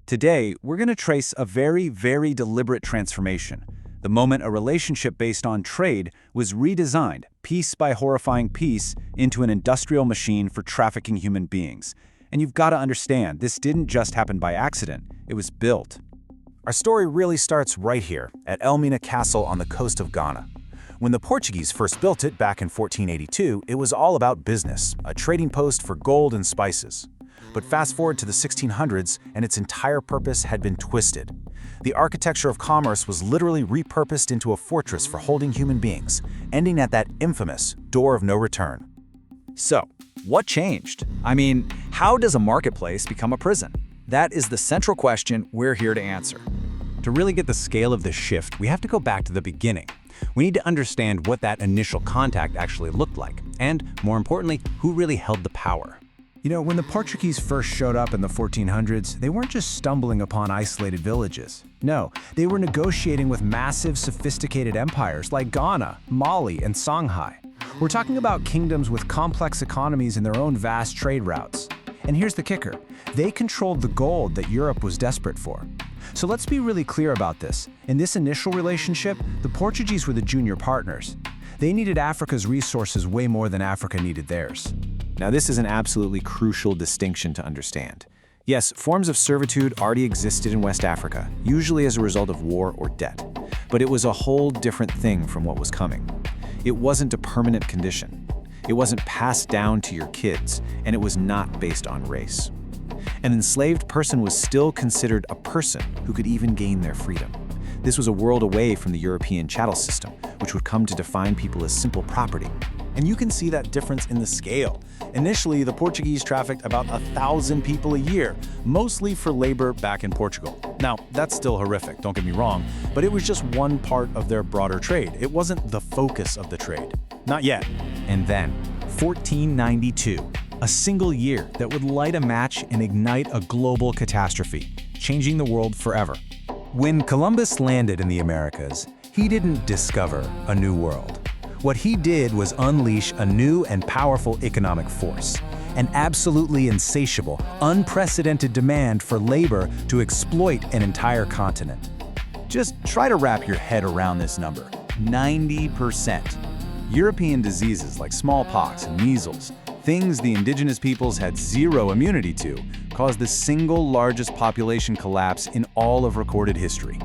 Today, we're going to trace a very, very deliberate transformation. The moment a relationship based on trade was redesigned, piece by horrifying piece, into an industrial machine for trafficking human beings. And you've got to understand, this didn't just happen by accident, it was built. Our story really starts right here, at Elmina Castle on the coast of Ghana. When the Portuguese first built it back in 1482, it was all about business, a trading post for gold and spices. But fast forward to the 1600s, and its entire purpose had been twisted. The architecture of commerce was literally repurposed into a fortress for holding human beings, ending at that infamous door of no return. So, what changed? I mean, how does a marketplace become a prison? That is the central question we're here to answer. To really get the scale of this shift, we have to go back to the beginning. We need to understand what that initial contact actually looked like, and, more importantly, who really held the power. You know, when the Portuguese first showed up in the 1400s, they weren't just stumbling upon isolated villages. No, they were negotiating with massive, sophisticated empires like Ghana, Mali, and Songhai. We're talking about kingdoms with complex economies and their own vast trade routes. And here's the kicker. They controlled the gold that Europe was desperate for. So let's be really clear about this. In this initial relationship, the Portuguese were the junior partners. They needed Africa's resources way more than Africa needed theirs. Now, this is an absolutely crucial distinction to understand. Yes, forms of servitude already existed in West Africa, usually as a result of war or debt. But it was a whole different thing from what was coming. It wasn't a permanent condition. It wasn't passed down to your kids, and it was not based on race. An enslaved person was still considered a person who could even gain their freedom. This was a world away from the European chattel system, which would come to define people as simple property. And you can see that difference in the scale. Initially, the Portuguese trafficked about 1,000 people a year, mostly for labor back in Portugal. Now, that's still horrific, don't get me wrong, but it was just one part of their broader trade. It wasn't the focus of the trade. Not yet. And then, 1492, a single year that would light a match and ignite a global catastrophe, changing the world forever. When Columbus landed in the Americas, he didn't discover a new world. What he did was unleash a new and powerful economic force, an absolutely insatiable, unprecedented demand for labor to exploit an entire continent. Just try to wrap your head around this number, 90%. European diseases like smallpox and measles, things the indigenous peoples had zero immunity to, caused the single largest population collapse in all of recorded history.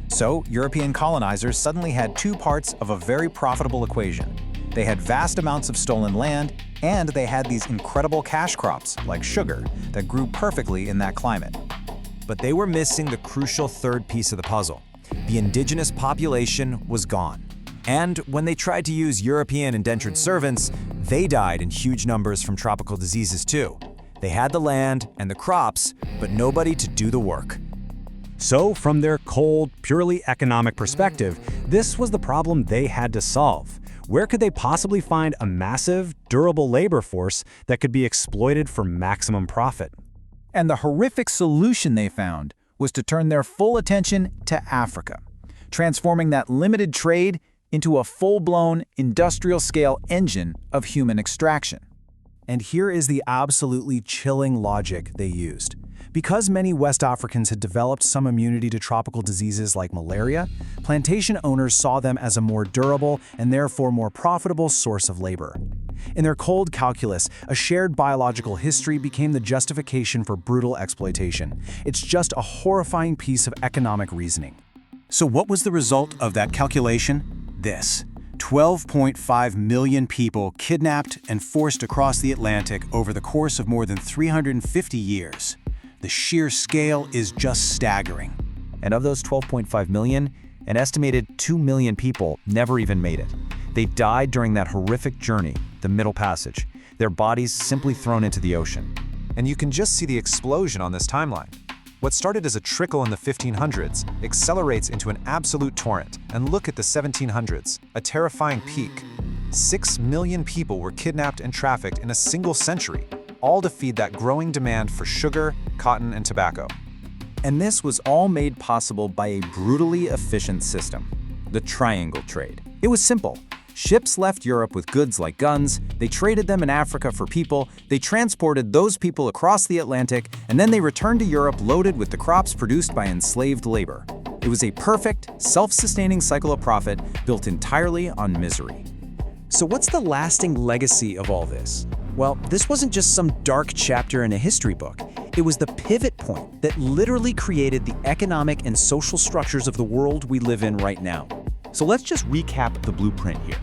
So, European colonizers suddenly had two parts of a very profitable equation. They had vast amounts of stolen land, and they had these incredible cash crops, like sugar, that grew perfectly in that climate. But they were missing the crucial third piece of the puzzle. The indigenous population was gone. And when they tried to use European indentured servants, they died in huge numbers from tropical diseases too. They had the land and the crops, but nobody to do the work. So, from their cold, purely economic perspective, this was the problem they had to solve. Where could they possibly find a massive, durable labor force that could be exploited for maximum profit? And the horrific solution they found was to turn their full attention to Africa, transforming that limited trade into a full-blown, industrial-scale engine of human extraction. And here is the absolutely chilling logic they used. Because many West Africans had developed some immunity to tropical diseases like malaria, plantation owners saw them as a more durable and therefore more profitable source of labor. In their cold calculus, a shared biological history became the justification for brutal exploitation. It's just a horrifying piece of economic reasoning. So what was the result of that calculation? This. 12.5 million people kidnapped and forced across the Atlantic over the course of more than 350 years. The sheer scale is just staggering. And of those 12.5 million, an estimated 2 million people never even made it. They died during that horrific journey, the Middle Passage, their bodies simply thrown into the ocean. And you can just see the explosion on this timeline. What started as a trickle in the 1500s accelerates into an absolute torrent. And look at the 1700s, a terrifying peak. 6 million people were kidnapped and trafficked in a single century, all to feed that growing demand for sugar, cotton, and tobacco. And this was all made possible by a brutally efficient system, the triangle trade. It was simple. Ships left Europe with goods like guns, they traded them in Africa for people, they transported those people across the Atlantic, and then they returned to Europe loaded with the crops produced by enslaved labor. It was a perfect, self-sustaining cycle of profit built entirely on misery. So what's the lasting legacy of all this? Well, this wasn't just some dark chapter in a history book. It was the pivot point that literally created the economic and social structures of the world we live in right now. So let's just recap the blueprint here.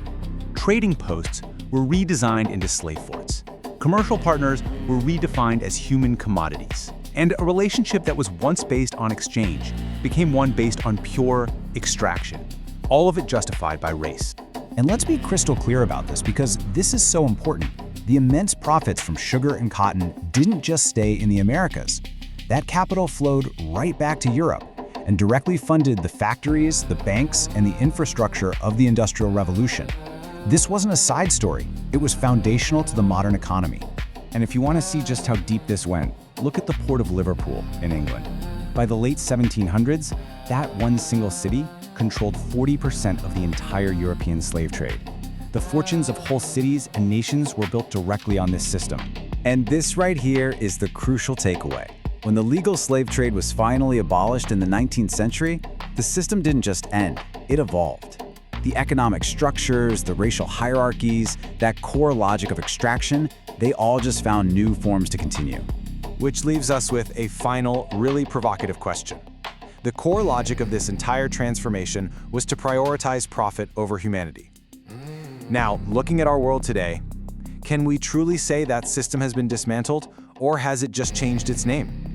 Trading posts were redesigned into slave forts. Commercial partners were redefined as human commodities. And a relationship that was once based on exchange became one based on pure extraction. All of it justified by race. And let's be crystal clear about this because this is so important. The immense profits from sugar and cotton didn't just stay in the Americas. That capital flowed right back to Europe and directly funded the factories, the banks, and the infrastructure of the Industrial Revolution. This wasn't a side story. It was foundational to the modern economy. And if you want to see just how deep this went, look at the port of Liverpool in England. By the late 1700s, that one single city controlled 40% of the entire European slave trade. The fortunes of whole cities and nations were built directly on this system. And this right here is the crucial takeaway. When the legal slave trade was finally abolished in the 19th century, the system didn't just end, it evolved. The economic structures, the racial hierarchies, that core logic of extraction, they all just found new forms to continue. Which leaves us with a final, really provocative question. The core logic of this entire transformation was to prioritize profit over humanity. Now, looking at our world today, can we truly say that system has been dismantled, or has it just changed its name?